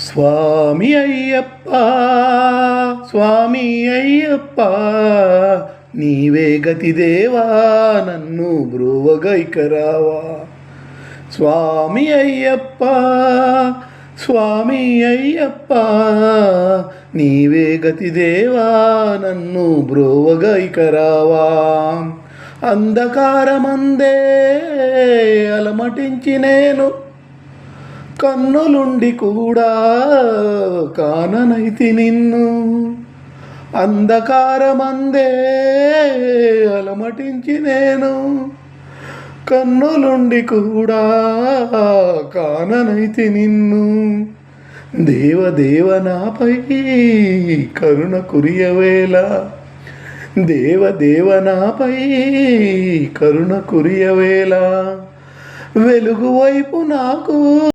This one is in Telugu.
స్వామి అయ్యప్ప స్వామి అయ్యప్ప నీవే గతి దేవా నన్ను బ్రోవగైకరావా. స్వామి అయ్యప్ప స్వామి అయ్యప్ప నీవే గతి దేవా నన్ను బ్రోవగైకరావా. అంధకారమందే అలమటించి నేను కన్నులుండి కూడా కాననైతి నిన్ను. అంధకారమందే అలమటించి నేను కన్నులుండి కూడా కాననైతి నిన్ను. దేవదేవ నాపై కరుణ కురియవేళ, దేవదేవ నాపై కరుణ కురియవేళ. వెలుగు వైపు నాకు